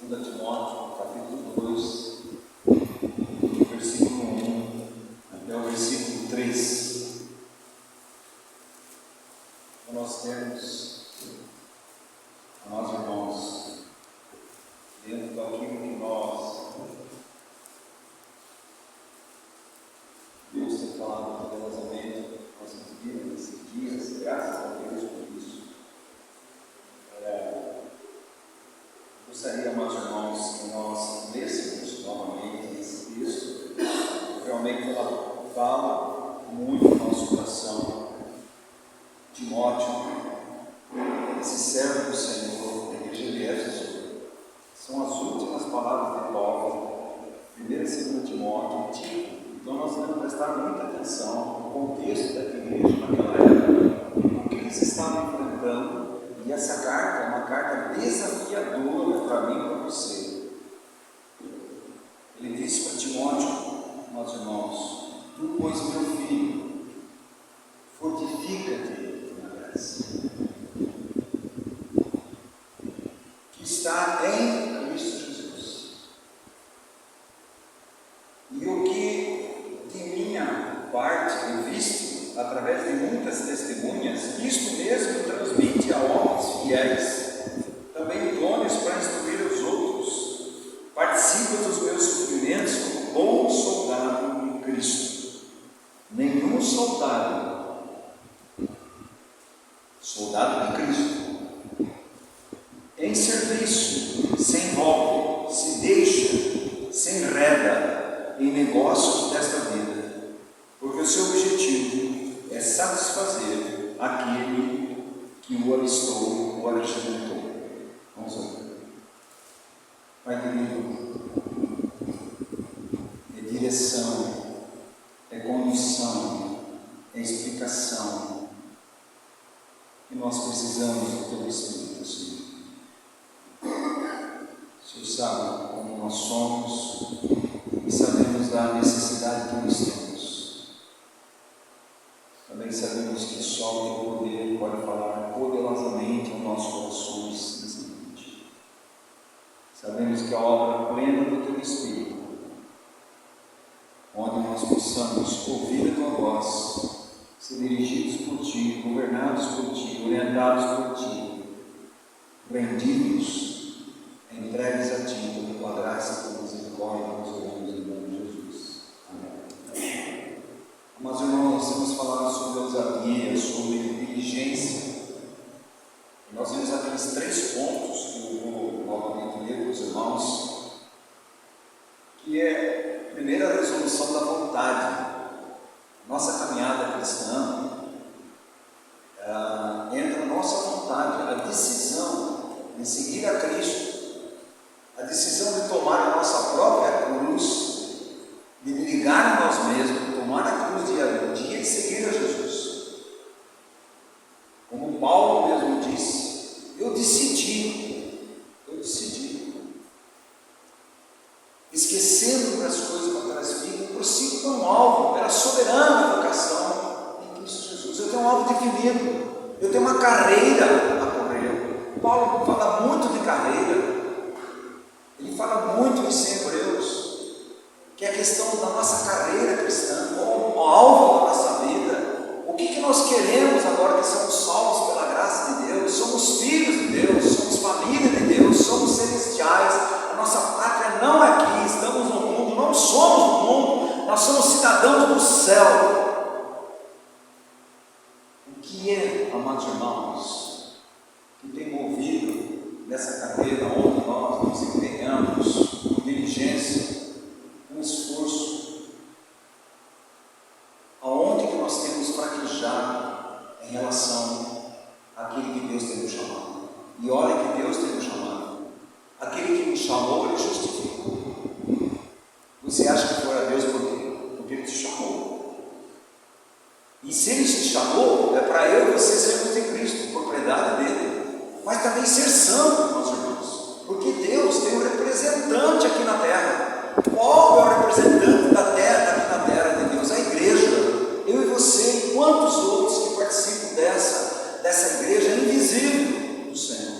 2 Timóteo, capítulo 2, versículo 1 até o versículo 3. Nós temos, amados irmãos, dentro daquilo que Deus tem falado poderosamente nas nossas vidas nesses dias, graças a Deus por isso. Gostaria, amados irmãos, que nós lêssemos novamente esse texto. Realmente ela fala muito no nosso coração. Timóteo, esse servo do Senhor, da igreja de Éfeso, são as últimas palavras de Paulo, 1 e 2 Timóteo, Tito. Então nós temos que prestar muita atenção no contexto da igreja naquela época, o que eles estavam enfrentando. E essa carta é uma carta desafiadora para mim e para você. Ele disse para Timóteo, meus irmãos: tu, pois, meu filho, fortifica-te na graça que está em Cristo Jesus. E o que de minha parte eu visto através de muitas testemunhas, isto mesmo transmite a homens fiéis, também idôneos para instruir os outros. Participa dos meus sofrimentos como bom soldado em Cristo. Nenhum soldado de Cristo, em serviço, se envolve, se deixa, se enreda em negócios desta vida, porque o seu objetivo é satisfazer aquele que o alistou, o alimentou. Vamos ouvir. Pai querido, é direção, é condução, é explicação, e nós precisamos do Teu Espírito, Senhor. O Senhor sabe como nós somos e sabemos da necessidade que nós temos. Também sabemos que só o Teu poder pode falar poderosamente aos nossos corações nessa noite. Sabemos que a obra plena do Teu Espírito, onde nós possamos ouvir a Tua voz, ser dirigidos por Ti, governados por Ti, orientados por Ti, rendidos, entregues a Ti, pela Tua graça e Tua misericórdia, nós oramos em nome de Jesus. Amém. Mas, irmãos, nós temos falado sobre ousadia, sobre diligência. Nós vimos aqueles 3 pontos que eu vou novamente ler para os irmãos, que é a primeira resolução da vontade. Nossa caminhada cristã entra na nossa vontade, a decisão de seguir a Cristo, a decisão de tomar a nossa própria cruz, de ligar a nós mesmos, de tomar a cruz dia a dia e seguir a Jesus. Como Paulo mesmo disse, eu decidi, esquecendo das coisas para trás ficam, prossigo para um alvo, pela soberana vocação em Cristo Jesus. Eu tenho um alvo definido, eu tenho uma carreira a correr. Paulo fala muito de carreira, ele fala muito isso em Hebreus, que é a questão da nossa carreira cristã, como o alvo da nossa vida. O que nós queremos agora que somos salvos pela graça de Deus? Somos filhos de Deus, somos família de Deus, somos celestiais. A nossa pátria não é aqui, estamos no mundo, não somos no mundo, nós somos cidadãos do céu. O que é, amados irmãos, que tem movido nessa carreira onde nós nos empenhamos com diligência, com esforço, aonde que nós temos fraquejado em relação àquele que Deus tem nos chamado? E olha que Deus tem nos chamado. Aquele que nos chamou, Ele justificou. Você acha que foi a Deus por quê? Porque Ele te chamou. E se Ele te chamou, é para eu e você sermos de Cristo, propriedade dEle. Mas também ser santo, meus irmãos. Porque Deus tem um representante aqui na terra. Qual é o representante da terra aqui na terra de Deus? A igreja. Eu e você e quantos outros que participam dessa igreja invisível do Senhor.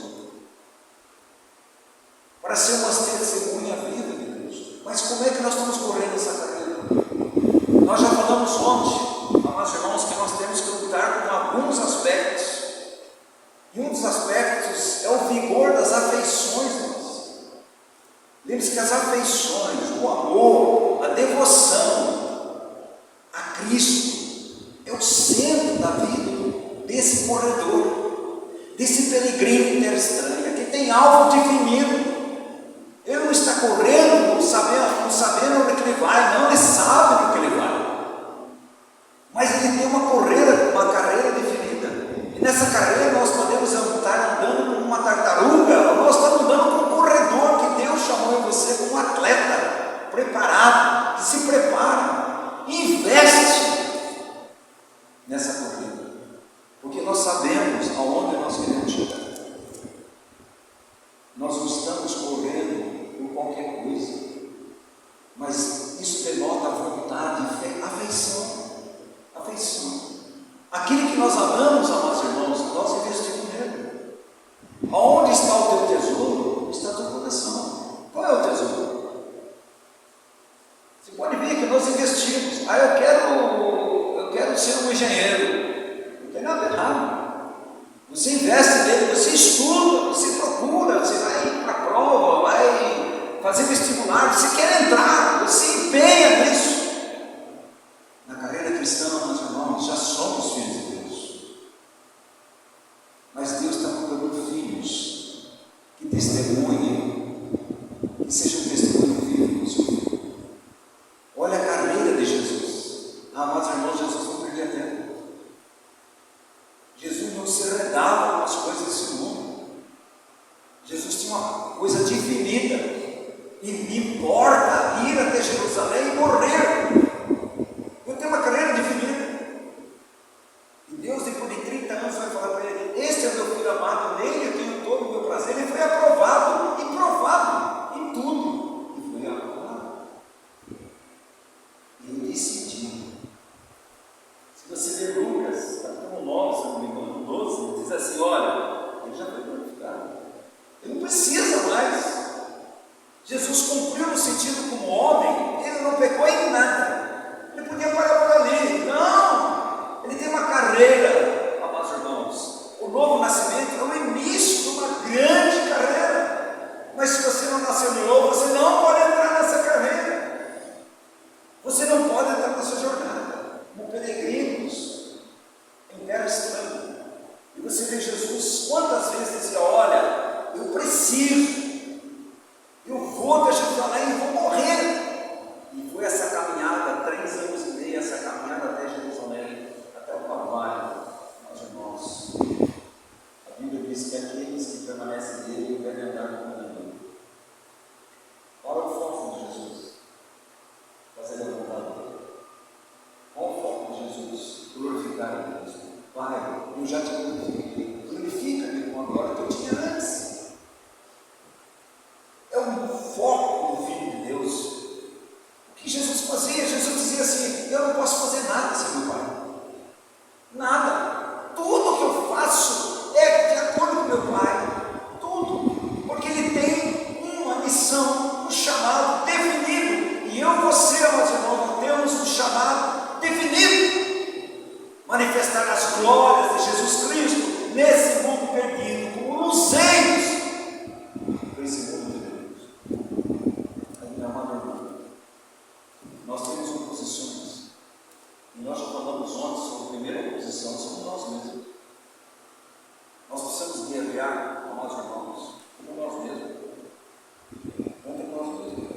para ser uma testemunha viva de Cristo. Mas como é que nós estamos correndo essa carreira? Nós já falamos ontem, amados irmãos, que nós temos que lutar com alguns aspectos. E um dos aspectos é o vigor das afeições, irmãos. Lembre-se que as afeições, o amor, a devoção a Cristo é o centro da vida desse corredor, desse peregrino interestranho, que tem alvo definido. Ele não está correndo, não sabendo onde ele vai, não, ele sabe onde ele vai. Mas ele tem uma carreira definida. E nessa carreira nós podemos estar andando como uma tartaruga, ou nós estamos andando como um corredor que Deus chamou em você como um atleta preparado, que se prepara e investe nessa corrida. Porque nós sabemos aonde nós queremos chegar. Nós não estamos correndo por qualquer coisa, mas isso denota vontade, fé, afeição. Aquilo que nós amamos, amados irmãos, nós investimos nele. Aonde está o teu tesouro, está o teu coração. Qual é o tesouro? Você pode ver que nós investimos. Eu quero ser um engenheiro. Não tem nada errado. Você investe nele, você estuda, você procura, você vai para a prova, vai fazer vestibular, você quer entrar, você empenha nisso. Na carreira cristã, meus irmãos, já somos filhos de Deus. Mas Deus está procurando filhos que testemunhem, que sejam testemunhos vivos. Olha a carreira de Jesus. Amados irmãos, Jesus não perdia tempo. Jesus não se enredava com as coisas desse mundo. Jesus tinha uma coisa definida. E me importa ir até Jerusalém e morrer. Eu tenho uma carreira definida. E Deus, depois de 30 anos, vai falar para ele: este é meu filho amado, nele eu tenho todo o meu prazer. Ele foi aprovado e provado em tudo. E foi aprovado. E ele decidiu. Se você ler Lucas, capítulo 9, se não me engano, 12, diz assim: olha, ele já foi glorificado. Ele não precisa mais. Jesus cumpriu no sentido como homem, ele não pecou em nada. Ele podia parar por ali. Não! Ele tem uma carreira, amados irmãos. O novo nascimento é o início de uma grande carreira. Mas se você não nasceu de novo, você não pode entrar nessa carreira. Você não pode entrar nessa jornada. Como peregrinos em terra estranha. E você vê Jesus quantas vezes dizia: olha, eu preciso. Eu vou até Jerusalém e vou morrer. E foi essa caminhada, 3 anos e meio, essa caminhada até Jerusalém, até o Calvário, meus irmãos. A Bíblia diz que aqueles que permanecem nele devem andar com ele. Qual é o foco de Jesus? Fazer a vontade dele. Qual o foco de Jesus? Glorificar a Deus. Pai, eu já te glorifiquei. Glorifica-me como agora que eu tinha antes. É um foco do Filho de Deus. O que Jesus fazia? Jesus dizia assim: eu não posso fazer nada sem meu Pai. Nada. Tudo que eu faço é de acordo com meu Pai. Tudo. Porque Ele tem uma missão, um chamado definido. E eu e você, meus irmãos, temos um chamado definido. Manifestar as glórias de Jesus Cristo nesse mundo perdido, como luzeiros desse mundo. Nós temos oposições, e nós já falamos ontem sobre a primeira oposição, somos nós mesmos. Nós precisamos guerrear, amados irmãos, como nós mesmos, contra nós mesmos,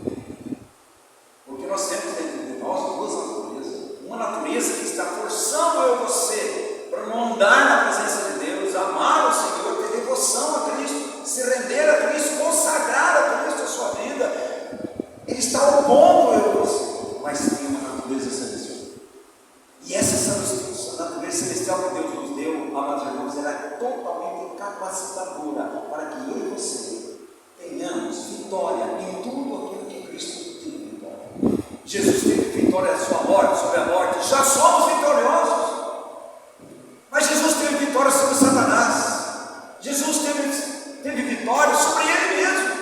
porque nós temos dentro de nós 2 naturezas, uma natureza que está forçando eu e você para não andar na presença de Deus, amar o Senhor, ter devoção a Cristo, se render a Cristo, consagrar a Cristo a sua vida. Ele está opondo eu e você. Mas tem uma natureza celestial. E essa natureza celestial que Deus nos deu, amados irmãos, ela é totalmente capacitadora para que eu e você tenhamos vitória em tudo aquilo que Cristo teve vitória. Jesus teve vitória sobre a morte. Já somos vitoriosos. Mas Jesus teve vitória sobre Satanás. Jesus teve vitória sobre Ele mesmo.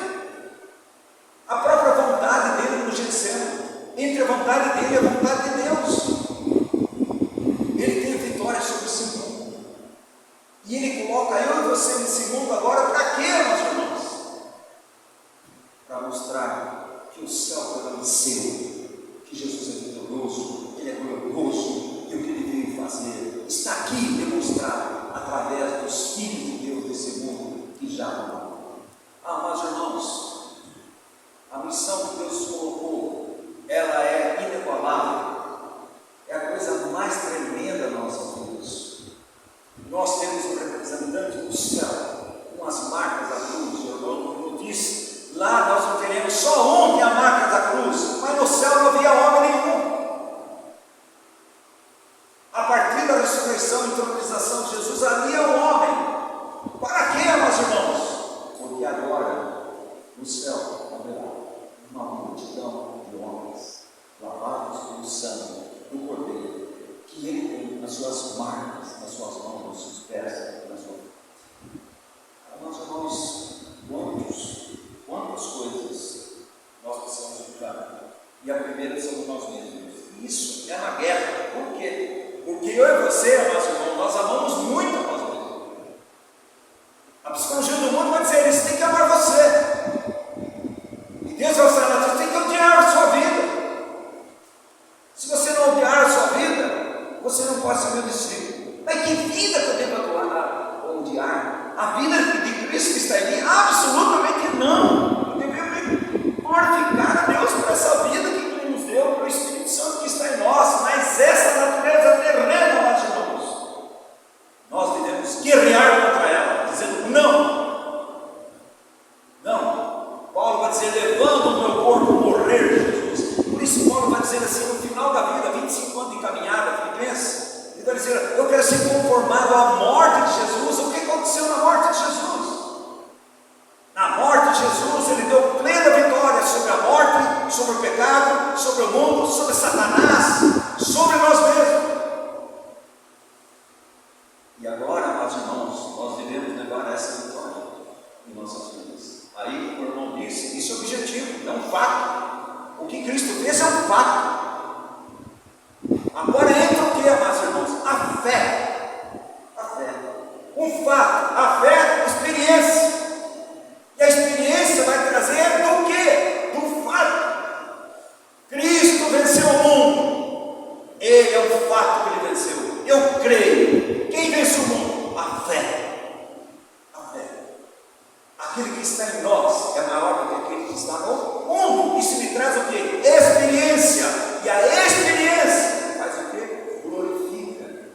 mostrar que o céu prevaleceu, que Jesus é vitorioso, Ele é glorioso, e o que Ele veio fazer está aqui demonstrado através dos filhos de Deus desse mundo que já morreram. Mas irmãos, a missão que Deus colocou, ela é inigualável, é a coisa mais tremenda da nossa vida. Nós temos um representante do céu, com as marcas da cruz. Eu disse, lá nós não teremos só um que é a marca da cruz, mas no céu não havia homem nenhum. A partir da ressurreição e entronização de Jesus, ali é um homem. Para quê, meus irmãos? Porque agora, no céu, haverá uma multidão de homens, lavados pelo sangue do Cordeiro, que Ele tem nas suas marcas, nas suas mãos, nos seus pés, na sua vida. Meus irmãos, quantas coisas nós precisamos ficar? E a primeira somos nós mesmos. Isso é uma guerra. Por quê? Porque eu e você, meus irmãos, nós amamos muito a nós mesmos. A psicologia do mundo vai dizer isso, tem que amar você. E Deus vai falar, você tem que odiar a sua vida. Se você não odiar a sua vida, você não pode ser meu discípulo. Mas que vida que eu tenho para odiar? A vida de Cristo que está em mim? Absolutamente não. Devemos glorificar a Deus por essa vida que Ele nos deu, pelo Espírito Santo que está em nós. Mas essa natureza terrena, meus irmãos, nós devemos guerrear contra ela, dizendo não. Não. Paulo vai dizer, levando o meu corpo morrer, Jesus. Por isso Paulo vai dizer assim, no final da vida, 25 anos de caminhada, Filipenses, ele vai dizer, eu quero ser conformado à morte de Jesus. O que aconteceu na morte de Jesus? Na morte de Jesus, Ele deu plena vitória sobre a morte, sobre o pecado, sobre o mundo, sobre Satanás, sobre nós mesmos. E agora, meus irmãos, nós devemos levar essa vitória em nossas vidas. Aí, o irmão disse, isso é objetivo, é um fato. O que Cristo fez é um fato. Agora entra o que, meus irmãos? A fé. A fé. Um fato. A fé é experiência. E a experiência vai trazer do quê? Do fato. Cristo venceu o mundo. Ele é o fato que Ele venceu. Eu creio. Quem vence o mundo? A fé. A fé. Aquele que está em nós é maior do que aquele que está no mundo. Isso me traz o quê? Experiência. E a experiência faz o quê? Glorifica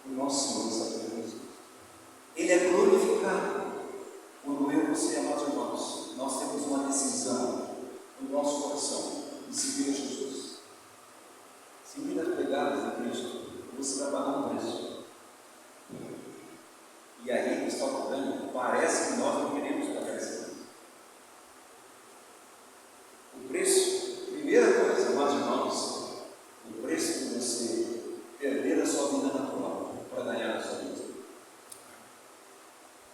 o nosso Senhor e Salvador Jesus. Ele é glorificado quando eu e você, amados irmãos, nós temos uma decisão no nosso coração de seguir a Jesus. Seguir as pegadas de Cristo, você vai pagar um preço. E aí, está cobrando, parece que nós não queremos pagar esse preço. O preço, primeira coisa, amados irmãos, o preço de você perder a sua vida natural para ganhar a sua vida.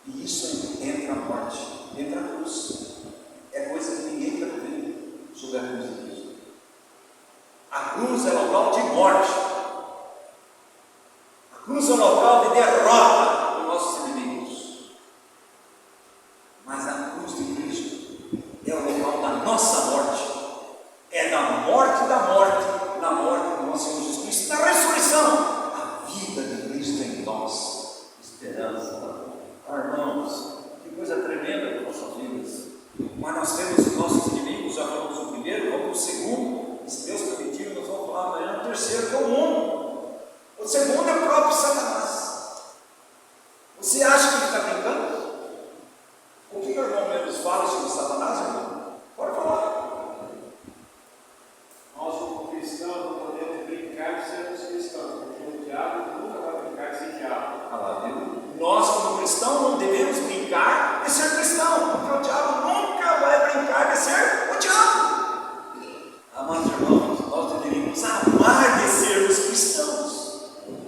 E isso entra a morte, entra a cruz. É coisa que ninguém está vendo sobre a cruz de Cristo. A cruz é local de morte. A cruz é local de derrota dos nossos inimigos. Mas a cruz de Cristo é o local da nossa morte. É da morte na morte do nosso Senhor Jesus Cristo, na ressurreição. A vida de Cristo em nós, esperança da vida. Irmãos, que coisa tremenda para nossas vidas. Mas nós temos nossos inimigos, já falamos o primeiro, vamos o segundo. Se Deus permitir, nós vamos falar amanhã o terceiro, que é o mundo. O segundo é o próprio Satanás. Você acha que ele está brincando? O que o irmão Lemos fala sobre Satanás, irmão? Pode falar. Nós, como cristãos, não podemos brincar de sermos cristãos, porque o diabo nunca vai brincar de ser diabo. Nós, como cristãos, não devemos brincar de ser cristão, porque o diabo nunca vai brincar de ser o diabo. Amados irmãos, nós deveríamos amar de sermos cristãos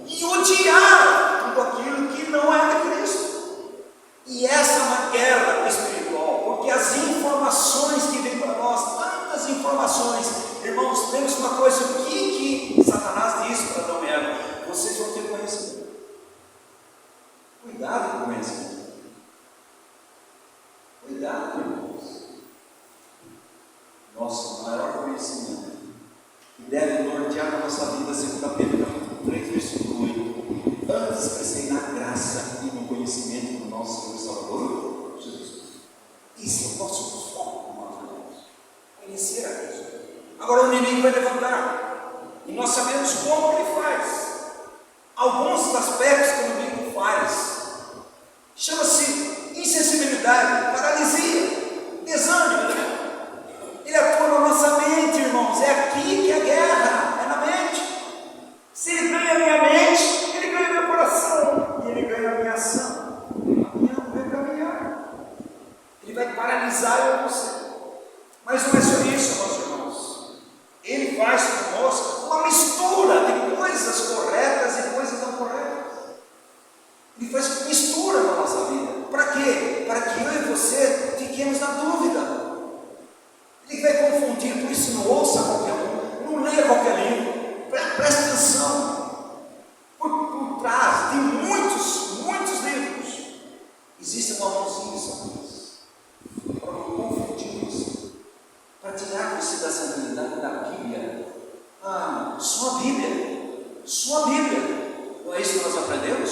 e odiar tudo aquilo que não é de Cristo. E essa é uma guerra espiritual, porque as informações que vêm para nós, tantas informações, irmãos, lembre-se uma coisa, o que Satanás disse para Adão e Eva? Vocês vão ter conhecimento. Cuidado com o conhecimento. Cuidado, irmãos. nosso maior conhecimento, que deve nortear a nossa vida, segundo Pedro capítulo 3, versículo 8. Antes crescei na graça e no conhecimento do nosso Senhor e Salvador, Jesus. Esse é o nosso foco, meus irmãos. Conhecer a Deus. Agora o inimigo vai levantar, e nós sabemos como ele faz. Alguns aspectos que o inimigo faz, chama-se insensibilidade, paralisia, desânimo. Ele atua na nossa mente, irmãos. É aqui que a guerra é na mente. Se ele ganha a minha mente, ele ganha meu coração, e ele ganha a minha ação. A minha não vai caminhar. Ele vai paralisar eu e você. Mas não é só isso, meus irmãos. Ele faz conosco uma mistura de coisas corretas e coisas não corretas. Ele faz mistura na nossa vida. Para quê? Para que eu e você fiquemos na dúvida. Ele vai confundir, por isso não ouça qualquer um, não leia qualquer livro, preste atenção. Por trás de muitos livros, existe uma mãozinha, para confundir você, para tirar você da centralidade da Bíblia. Só a Bíblia, não é isso que nós aprendemos?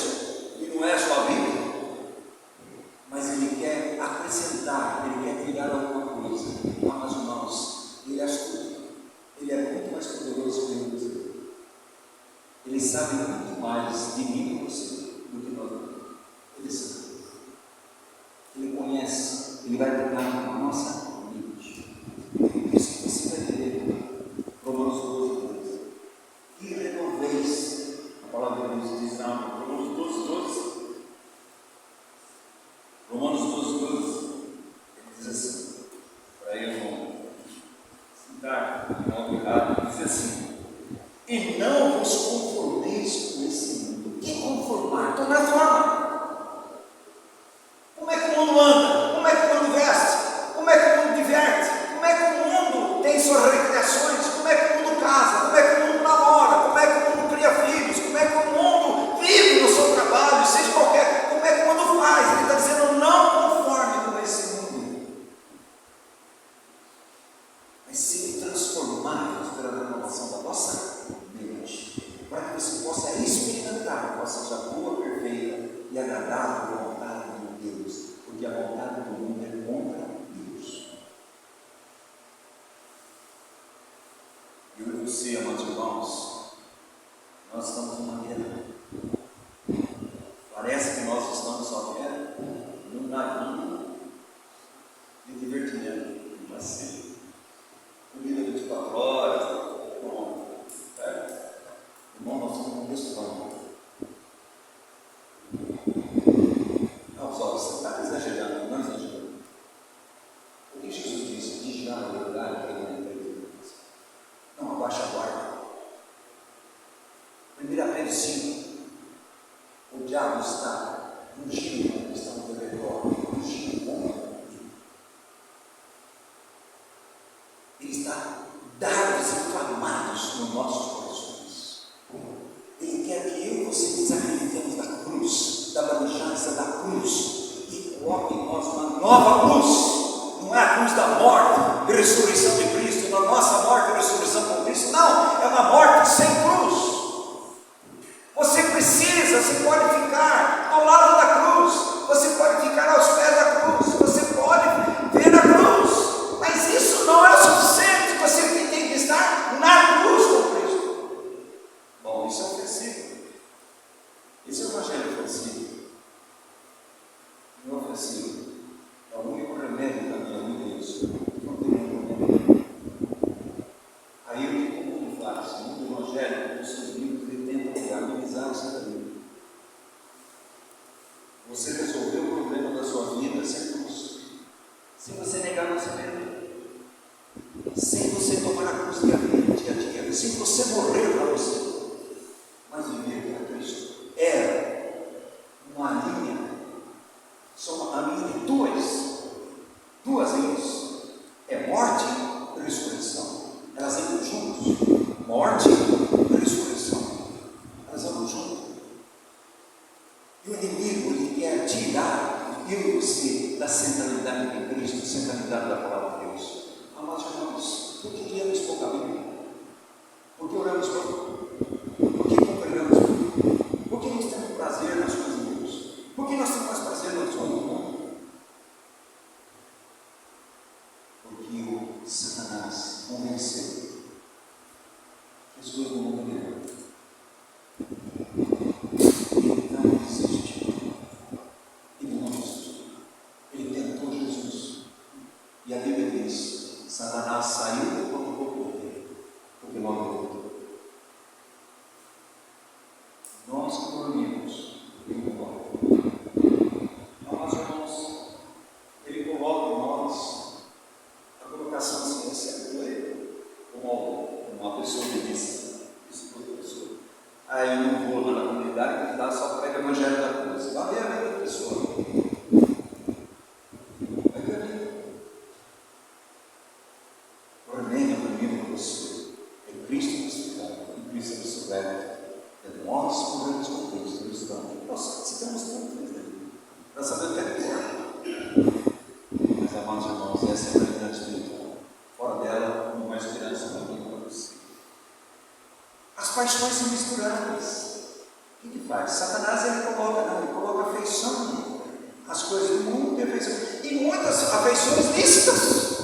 E não é só a Bíblia, mas ele quer acrescentar, ele quer tirar alguma coisa. Mas irmãos, ele é astuto, ele é muito mais poderoso que você. Ele sabe muito mais de mim e de você do que nós. Ele sabe, ele conhece, ele vai tocar na nossa mente. Por isso que você vai ter Romanos 12, 2. E renoveis, a palavra de Deus diz não, Romanos 12, 12. Romanos 12, 12, ele diz assim, para eu não citar algo errado, ele diz assim: e não vos conformeis com esse mundo. Que conformar? Tomar forma. Como é que o mundo anda? Como é que o mundo veste? Como é que o mundo diverte? Como é que o mundo tem suas recreações? Como é que o mundo casa? Como é que o mundo namora? Como é que o mundo cria filhos? Como é que o mundo vive no seu trabalho? Seja qualquer, como é que o mundo faz? Ele está dizendo: não conforme com esse mundo, mas ser transformados pela renovação da nossa mente, para que você possa experimentar qual seja a boa, perfeita e agradável vontade de Deus, porque a vontade do mundo é contra Deus. Eu e você, amados irmãos, nós estamos numa guerra. Parece que nós estamos só guerra num navio de divertimento, de passeio. Comida 24 horas, bom, irmão, nós estamos num restaurante. Não, só você está exagerando, não exagerando. O que Jesus disse? Vigiar o lugar que ele não abaixa a guarda. 1 Pedro 5, o diabo está rugindo, está no derredor, rugindo contra. Ele está dardos inflamados nos nossos corações. Ele quer que eu e você desacreditemos da cruz, da bandejança da cruz, e coloque em nós uma nova cruz. Não é a cruz da morte e ressurreição de Cristo, da nossa morte e ressurreição com Cristo. Não, é uma morte sem cruz. Você precisa, você pode ficar ao lado da cruz, você pode ficar aos pés da cruz, você pode ver a cruz, mas isso não é o suficiente. Você tem que estar na cruz com Cristo. Bom, isso é ofensivo. Esse é o evangelho ofensivo. Não ofensivo. É o único remédio da minha vida, isso. Não tem outro remédio. Aí o que o mundo faz? O mundo evangélico, com seus livros, ele tenta amenizar o seu caminho. Você resolveu o problema da sua vida sem cruz, sem você negar o seu medo, sem você tomar a cruz dia a dia, sem você morrer para você, mas viver para Cristo. É uma linha, só a linha de duas linhas. É morte e ressurreição. Elas andam juntos. Morte e ressurreição. Elas andam juntas. E o inimigo, ele quer tirar eu e você da centralidade de Cristo, centralidade da palavra de Deus. Amados irmãos, Satanás convenceu que as coisas não vão melhorar. Ele não desistiu. Ele não desistiu. Ele tentou Jesus. E a Bíblia diz: Satanás saiu do corpo dele, porque não acreditou. Nós que dormimos, ele coloca. Amados irmãos, ele coloca em nós a colocação assim, você é doido, como uma pessoa me disse, professor. Aí eu não vou lá na comunidade que lá só prega o evangelho da cruz. Vai ver a vida da pessoa. Vai ver a vida. Porém, eu dormi com você. É Cristo crucificado, e Cristo ressurreto. É nós morremos com Cristo cristão. Nós estamos com Cristo. Nós sabemos que é pior. Mas, amados irmãos, essa é a realidade espiritual. Fora dela, não há esperança na vida para você. As paixões são misturadas. O que faz? Satanás ele coloca afeição. As coisas do mundo têm afeição. E muitas afeições lícitas.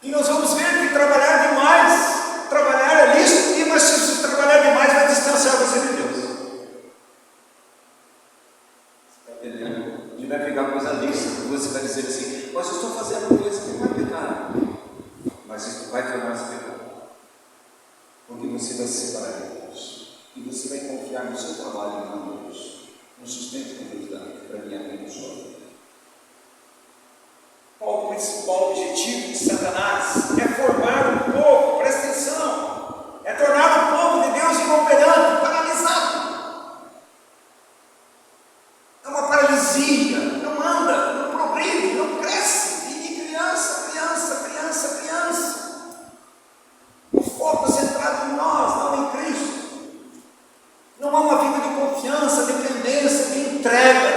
E nós vamos ver que trabalhar é lícito, mas se trabalhar demais vai distanciar você de Deus. Você está entendendo? Ele vai pegar coisa lícita e você vai dizer assim: mas eu estou fazendo coisa que não é pecado. Mas isso vai tornar-se pecado. Porque você vai se separar de Deus. E você vai confiar no seu trabalho e não em Deus. No sustento que Deus dá para minha vida e sua vida. Qual o principal objetivo de Satanás? É formar um povo, presta atenção, é tornar o povo de Deus inoperante, paralisado. É uma paralisia, não anda, não progride, não cresce, vive criança. O foco é centrado em nós, não em Cristo. Não há uma vida de confiança, dependência, de entrega,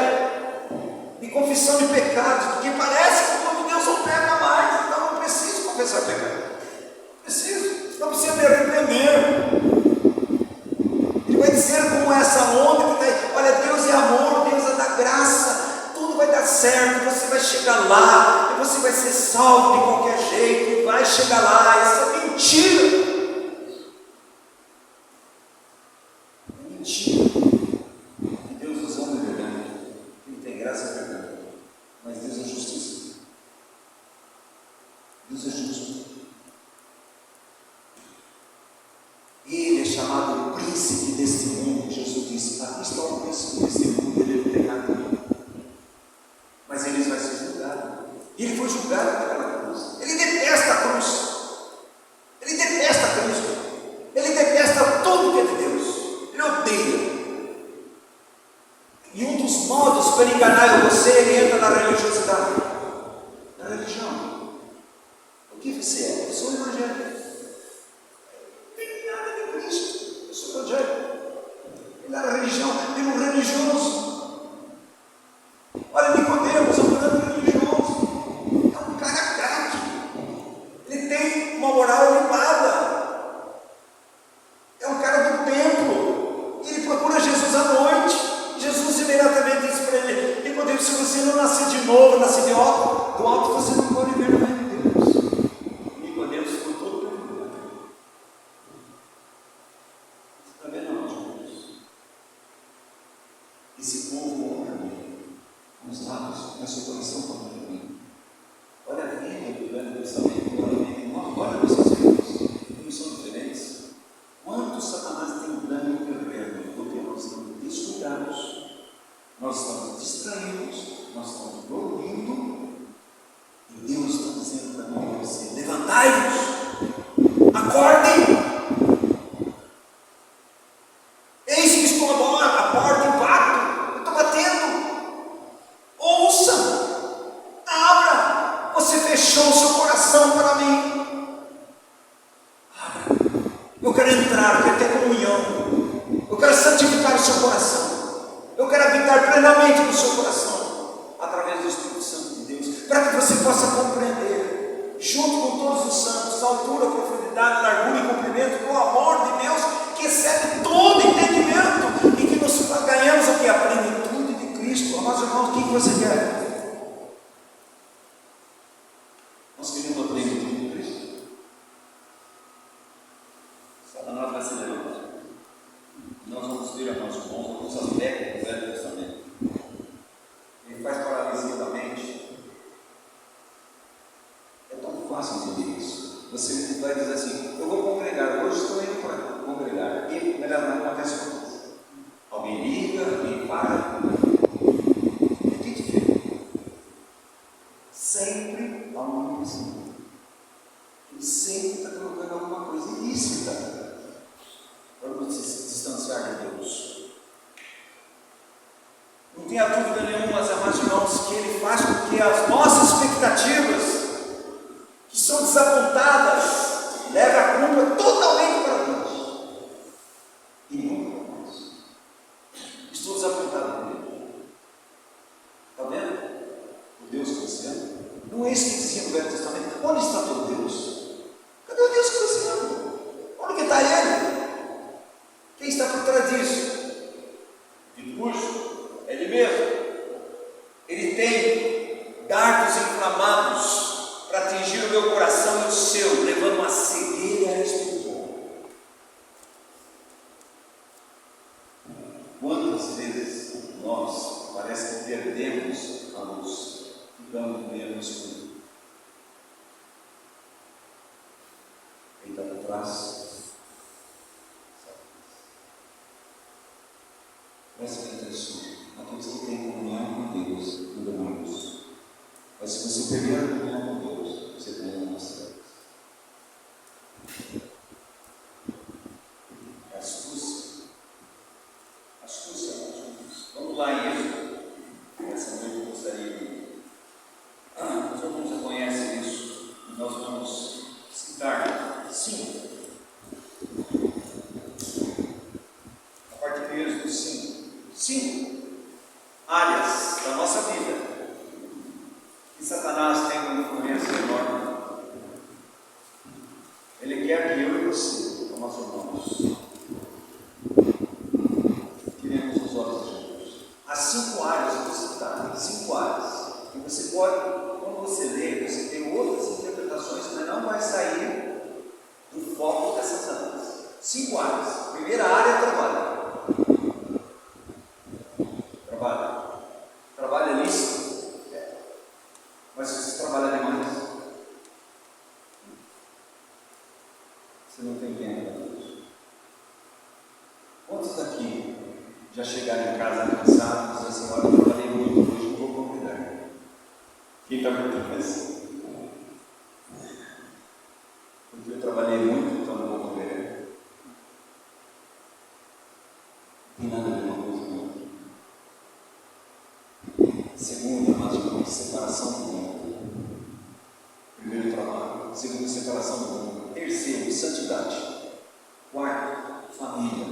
de confissão de pecados, porque parece que o povo de Deus não peca mais, então não preciso confessar pecado. Não precisa me arrepender. Ele vai dizer como essa onda que está aí: olha, Deus é amor, Deus é da graça, tudo vai dar certo, você vai chegar lá, e você vai ser salvo de qualquer jeito, e vai chegar lá. Isso é mentira. É mentira. E Deus nos ama de verdade. Ele tem graça e verdade. Mas Deus é justiça. Deus é justo. Ele é chamado príncipe deste mundo. Jesus disse: aqui está o príncipe deste mundo, ele é o pecado. Mas ele vai ser julgado. E ele foi julgado naquela cruz. Ele detesta a cruz. Ele detesta Cristo. Ele detesta tudo que é de Deus. Ele odeia. E um dos modos para enganar você, ele entra na religiosidade. Na religião. O que você é? Eu sou evangélico. Não tem nada de Cristo. Eu sou evangélico. Ele era religião, ele é um religioso. Olha, Nicodemos é um grande religioso. É um cara craque. Ele tem uma moral elevada. É um cara do templo. Ele procura Jesus à noite. Jesus imediatamente disse para ele: Nicodemos, se você não nascer de novo, nascer do alto, você não pode ver o reino de Deus. Nicodemos ficou todo perdido. Você está vendo onde, irmãos? Esse povo honra bem, com os lábios, mas seu coração não honra bem. Olha a vida do Velho Testamento, olha vocês filhos, eles são diferentes. Quanto Satanás tem dano perverso, porque nós estamos descuidados, nós estamos distraídos, nós estamos dormindo, e Deus está dizendo para mim e você: levantai-vos, acordem. Eis que estou a porta e bato, eu estou batendo. Ouça, abra. Você fechou o seu coração para mim. Abra. Eu quero entrar, eu quero ter comunhão. Eu quero santificar o seu coração. Eu quero habitar plenamente no seu coração, através do Espírito Santo de Deus, para que você possa compreender, junto com todos os santos, a altura, a profundidade, largura e comprimento, com o amor de Deus, que excede todo entendimento, e que nós ganhamos aqui a plenitude de Cristo. Amados irmãos, o que você quer? fácil entender isso. Você vai dizer assim, eu vou congregar, hoje estou indo para congregar. E melhor não acontece uma coisa. Alguém liga, alguém para. É diferente. Sempre há uma coisa. Ele sempre está colocando alguma coisa ilícita para você se distanciar de Deus. Não tenha dúvida nenhuma, amados irmãos, que Ele faz com que as nossas expectativas, que são desapontadas, levem a culpa totalmente para Deus. E nunca para nós. Estou desapontado com Deus. Está vendo? O Deus que você ama. Não é isso que dizia no Velho Testamento. Onde está teu Deus? Cadê o Deus que você ama? Onde que está Ele? Quem está por trás disso? Pitbucho? Ele mesmo. Ele tem dardos inflamados para atingir o meu coração e o seu, levando uma cegueira espiritual. Quantas vezes nós parece que perdemos a luz, ficamos meio no escuro? Quem está por trás? Preste atenção. Aqueles que têm comunhão com Deus, não dão luz. Mas se você perder a comunhão com Deus, você tem uma trevas. É astúcia. Astúcia, vamos lá em Êxodo. Essa noite eu gostaria de. Os alguns já conhecem isso. Nós vamos citar 5. A partir de Êxodo 5 áreas da nossa vida que Satanás tem uma influência enorme. Ele quer que eu e você, como nós irmãos, tiremos os olhos de Jesus. Há 5 áreas, eu vou citar 5 áreas, que você pode, quando você lê, você tem outras interpretações, mas não vai sair do foco dessas áreas. 5 áreas. Primeira área é trabalho. Trabalho é lícito, mas se você trabalha demais, você não tem tempo para Deus. Quantos daqui já chegaram em casa cansados e dizem assim, olha, eu trabalhei muito hoje, não vou congregar? Quem está muito cansado? Porque eu trabalhei muito, então não vou congregar. Não tem nada a ver uma coisa com outra. Segundo, amados irmãos, separação do mundo. Primeiro, trabalho. Segundo, separação do mundo. Terceiro, santidade. Quarto, família.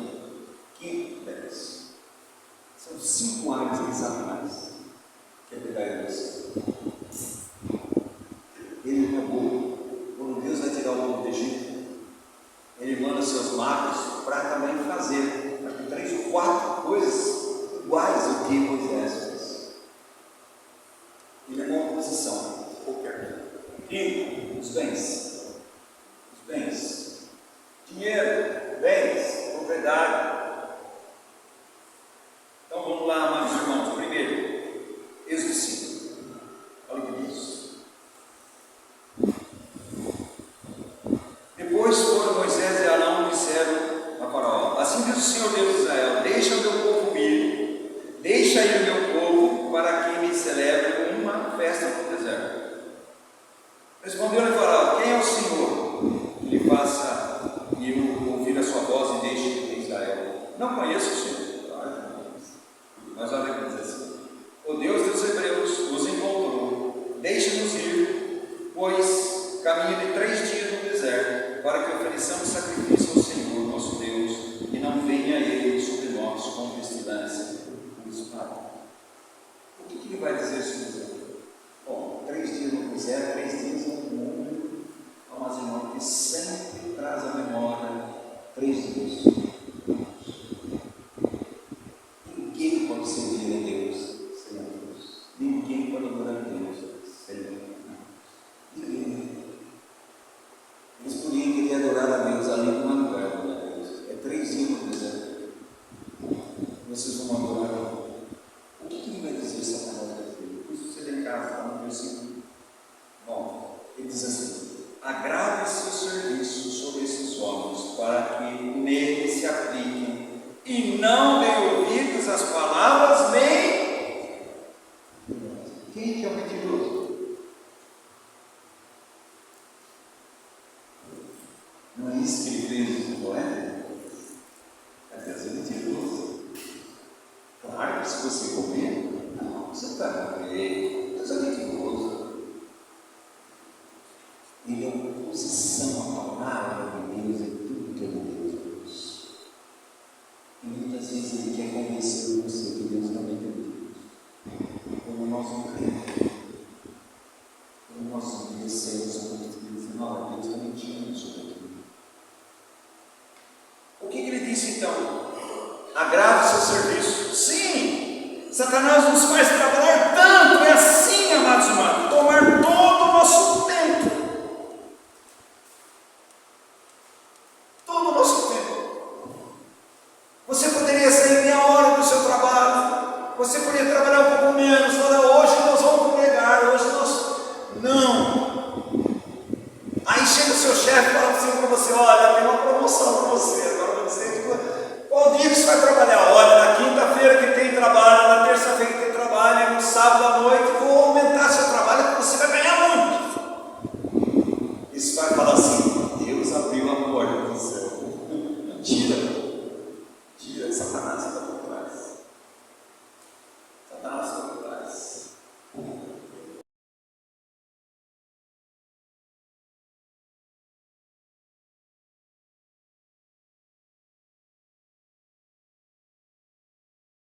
Quinto, bens. São 5 áreas que Satanás quer pegar em você. Ele acabou. Quando Deus vai tirar o povo do Egito, Ele manda seus magos para também fazer, acho que 3 ou 4 coisas iguais ao que Moisés fez. Ele é uma oposição, qualquer. Quinto, os bens. Os bens. Dinheiro, bens, propriedade. Então vamos lá, amados irmãos. Primeiro, Êxodo 5. Olha o que diz. Depois foram Moisés e Arão e disseram a Faraó: assim diz o Senhor Deus de Israel: deixa o meu povo ir, deixa ir o meu povo para que me celebre uma festa no deserto. Respondeu-lhe Faraó: quem é o Senhor que lhe faça eu ouvir a sua voz e deixe ir Israel? Não conheço o Senhor. Mas olha o que diz assim: o Deus dos Hebreus nos encontrou, deixe-nos ir, pois caminho de 3 dias no deserto, para que ofereçamos sacrifício ao Senhor nosso Deus, e não venha Ele sobre nós com pestilência e espada. O que Ele vai dizer sobre isso? Bom, 3 dias no deserto, 3 dias no mundo, amados irmãos, que sempre traz à memória 3 dias. Ninguém pode servir a Deus sem a Deus. Ninguém pode adorar a Deus sem a Deus. Ninguém. Eles podiam querer adorar a Deus ali no lugar, adorar a Deus. É 3 dias no deserto. Vocês vão adorar. O que Ele vai dizer Satanás vai dizer? que não dê ouvidos às palavras nem. Quem que é o mentiroso? Não é isso que ele fez, não é?